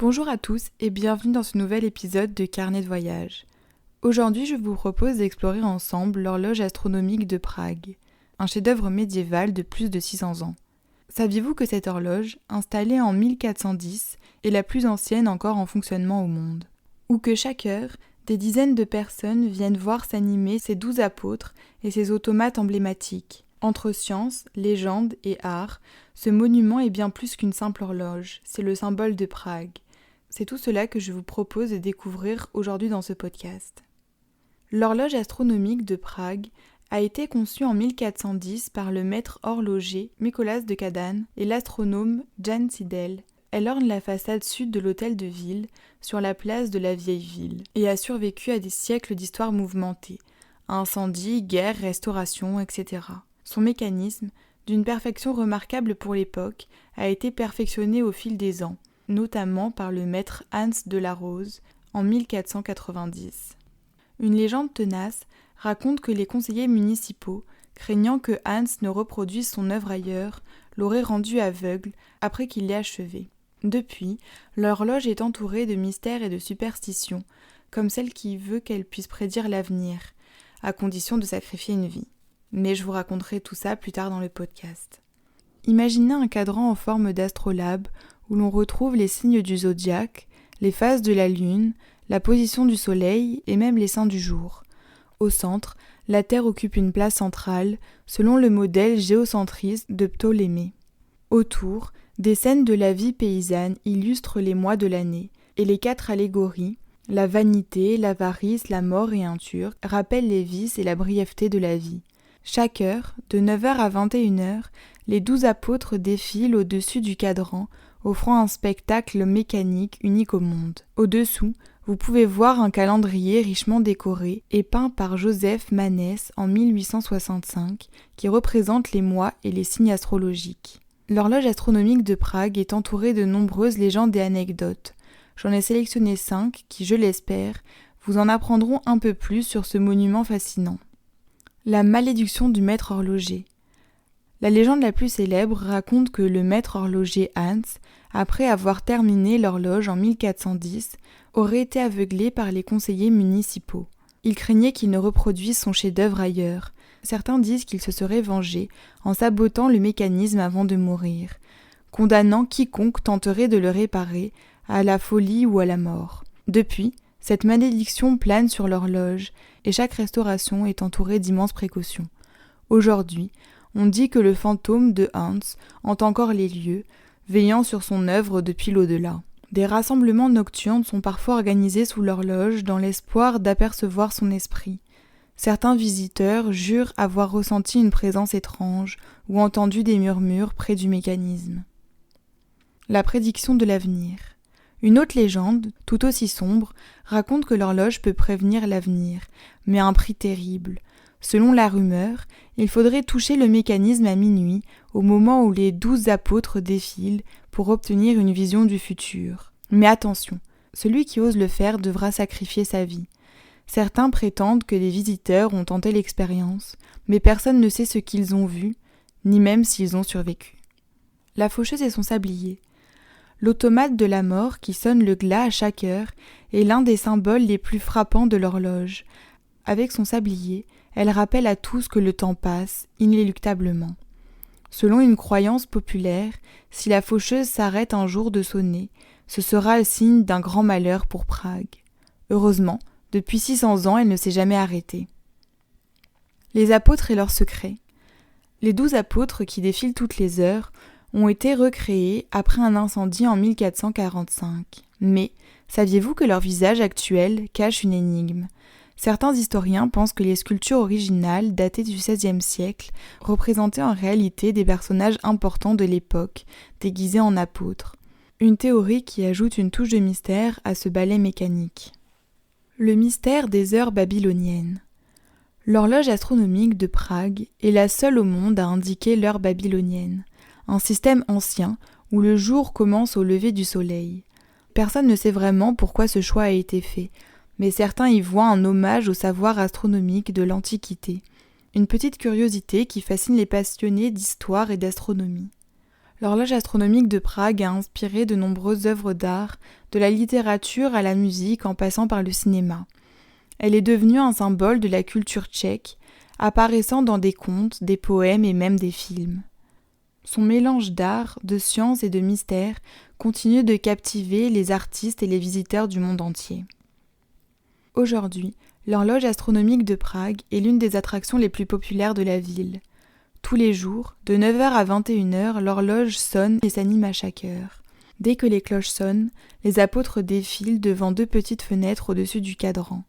Bonjour à tous et bienvenue dans ce nouvel épisode de Carnet de voyage. Aujourd'hui, je vous propose d'explorer ensemble l'horloge astronomique de Prague, un chef-d'œuvre médiéval de plus de 600 ans. Saviez-vous que cette horloge, installée en 1410, est la plus ancienne encore en fonctionnement au monde? Ou que chaque heure, des dizaines de personnes viennent voir s'animer ces 12 apôtres et ces automates emblématiques. Entre science, légende et art, ce monument est bien plus qu'une simple horloge, c'est le symbole de Prague. C'est tout cela que je vous propose de découvrir aujourd'hui dans ce podcast. L'horloge astronomique de Prague a été conçue en 1410 par le maître horloger Mikolas de Kadaň et l'astronome Jan Sidel. Elle orne la façade sud de l'hôtel de ville, sur la place de la vieille ville, et a survécu à des siècles d'histoire mouvementée, incendies, guerres, restaurations, etc. Son mécanisme, d'une perfection remarquable pour l'époque, a été perfectionné au fil des ans, notamment par le maître Hans de la Rose en 1490. Une légende tenace raconte que les conseillers municipaux, craignant que Hans ne reproduise son œuvre ailleurs, l'auraient rendu aveugle après qu'il l'ait achevée. Depuis, l'horloge est entourée de mystères et de superstitions, comme celle qui veut qu'elle puisse prédire l'avenir, à condition de sacrifier une vie. Mais je vous raconterai tout ça plus tard dans le podcast. Imaginez un cadran en forme d'astrolabe où l'on retrouve les signes du zodiaque, les phases de la lune, la position du soleil et même les seins du jour. Au centre, la Terre occupe une place centrale selon le modèle géocentriste de Ptolémée. Autour, des scènes de la vie paysanne illustrent les mois de l'année et les 4 allégories, la vanité, l'avarice, la mort et un turc, rappellent les vices et la brièveté de la vie. Chaque heure, de 9h à 21h, les 12 apôtres défilent au-dessus du cadran, offrant un spectacle mécanique unique au monde. Au-dessous, vous pouvez voir un calendrier richement décoré et peint par Joseph Manès en 1865, qui représente les mois et les signes astrologiques. L'horloge astronomique de Prague est entourée de nombreuses légendes et anecdotes. J'en ai sélectionné 5 qui, je l'espère, vous en apprendront un peu plus sur ce monument fascinant. La malédiction du maître horloger. La légende la plus célèbre raconte que le maître horloger Hans, après avoir terminé l'horloge en 1410, aurait été aveuglé par les conseillers municipaux. Il craignait qu'il ne reproduise son chef-d'œuvre ailleurs. Certains disent qu'il se serait vengé en sabotant le mécanisme avant de mourir, condamnant quiconque tenterait de le réparer à la folie ou à la mort. Depuis, cette malédiction plane sur l'horloge et chaque restauration est entourée d'immenses précautions. Aujourd'hui, on dit que le fantôme de Hans hante encore les lieux, veillant sur son œuvre depuis l'au-delà. Des rassemblements nocturnes sont parfois organisés sous l'horloge dans l'espoir d'apercevoir son esprit. Certains visiteurs jurent avoir ressenti une présence étrange ou entendu des murmures près du mécanisme. La prédiction de l'avenir. Une autre légende, tout aussi sombre, raconte que l'horloge peut prévenir l'avenir, mais à un prix terrible. Selon la rumeur, il faudrait toucher le mécanisme à minuit, au moment où les 12 apôtres défilent pour obtenir une vision du futur. Mais attention, celui qui ose le faire devra sacrifier sa vie. Certains prétendent que les visiteurs ont tenté l'expérience, mais personne ne sait ce qu'ils ont vu, ni même s'ils ont survécu. La faucheuse et son sablier. L'automate de la mort qui sonne le glas à chaque heure est l'un des symboles les plus frappants de l'horloge. Avec son sablier, elle rappelle à tous que le temps passe, inéluctablement. Selon une croyance populaire, si la faucheuse s'arrête un jour de sonner, ce sera le signe d'un grand malheur pour Prague. Heureusement, depuis 600 ans, elle ne s'est jamais arrêtée. Les apôtres et leurs secrets. Les 12 apôtres qui défilent toutes les heures ont été recréés après un incendie en 1445. Mais saviez-vous que leur visage actuel cache une énigme ? Certains historiens pensent que les sculptures originales, datées du XVIe siècle, représentaient en réalité des personnages importants de l'époque, déguisés en apôtres. Une théorie qui ajoute une touche de mystère à ce ballet mécanique. Le mystère des heures babyloniennes. L'horloge astronomique de Prague est la seule au monde à indiquer l'heure babylonienne, un système ancien où le jour commence au lever du soleil. Personne ne sait vraiment pourquoi ce choix a été fait, mais certains y voient un hommage au savoir astronomique de l'Antiquité, une petite curiosité qui fascine les passionnés d'histoire et d'astronomie. L'horloge astronomique de Prague a inspiré de nombreuses œuvres d'art, de la littérature à la musique en passant par le cinéma. Elle est devenue un symbole de la culture tchèque, apparaissant dans des contes, des poèmes et même des films. Son mélange d'art, de science et de mystère continue de captiver les artistes et les visiteurs du monde entier. Aujourd'hui, l'horloge astronomique de Prague est l'une des attractions les plus populaires de la ville. Tous les jours, de 9h à 21h, l'horloge sonne et s'anime à chaque heure. Dès que les cloches sonnent, les apôtres défilent devant 2 petites fenêtres au-dessus du cadran.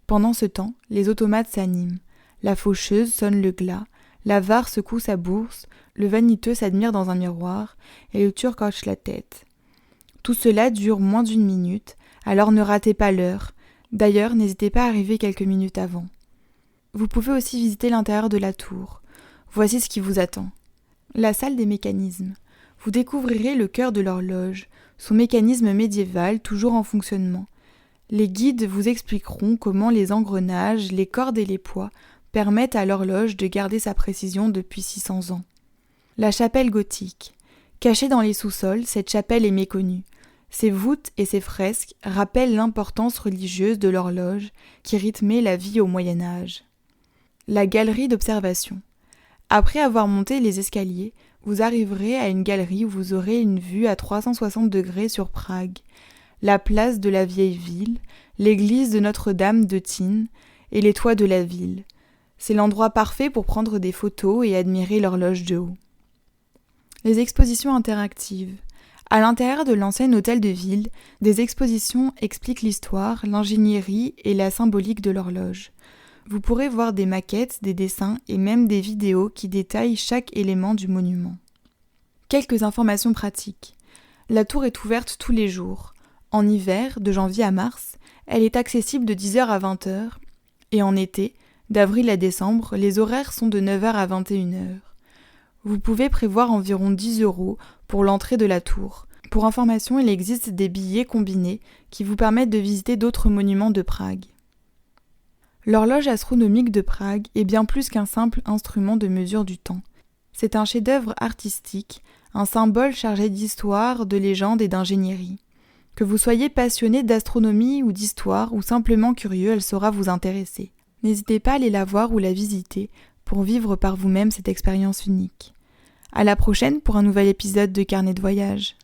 Pendant ce temps, les automates s'animent. La faucheuse sonne le glas, l'avare secoue sa bourse, le vaniteux s'admire dans un miroir et le turc hoche la tête. Tout cela dure moins d'1 minute, alors ne ratez pas l'heure. D'ailleurs, n'hésitez pas à arriver quelques minutes avant. Vous pouvez aussi visiter l'intérieur de la tour. Voici ce qui vous attend. La salle des mécanismes. Vous découvrirez le cœur de l'horloge, son mécanisme médiéval toujours en fonctionnement. Les guides vous expliqueront comment les engrenages, les cordes et les poids permettent à l'horloge de garder sa précision depuis 600 ans. La chapelle gothique. Cachée dans les sous-sols, cette chapelle est méconnue. Ses voûtes et ses fresques rappellent l'importance religieuse de l'horloge qui rythmait la vie au Moyen-Âge. La galerie d'observation. Après avoir monté les escaliers, vous arriverez à une galerie où vous aurez une vue à 360 degrés sur Prague, la place de la vieille ville, l'église de Notre-Dame de Tin et les toits de la ville. C'est l'endroit parfait pour prendre des photos et admirer l'horloge de haut. Les expositions interactives. À l'intérieur de l'ancien hôtel de ville, des expositions expliquent l'histoire, l'ingénierie et la symbolique de l'horloge. Vous pourrez voir des maquettes, des dessins et même des vidéos qui détaillent chaque élément du monument. Quelques informations pratiques. La tour est ouverte tous les jours. En hiver, de janvier à mars, elle est accessible de 10h à 20h. Et en été, d'avril à décembre, les horaires sont de 9h à 21h. Vous pouvez prévoir environ 10 € pour l'entrée de la tour. Pour information, il existe des billets combinés qui vous permettent de visiter d'autres monuments de Prague. L'horloge astronomique de Prague est bien plus qu'un simple instrument de mesure du temps. C'est un chef-d'œuvre artistique, un symbole chargé d'histoire, de légende et d'ingénierie. Que vous soyez passionné d'astronomie ou d'histoire ou simplement curieux, elle saura vous intéresser. N'hésitez pas à aller la voir ou la visiter pour vivre par vous-même cette expérience unique. À la prochaine pour un nouvel épisode de Carnet de voyage.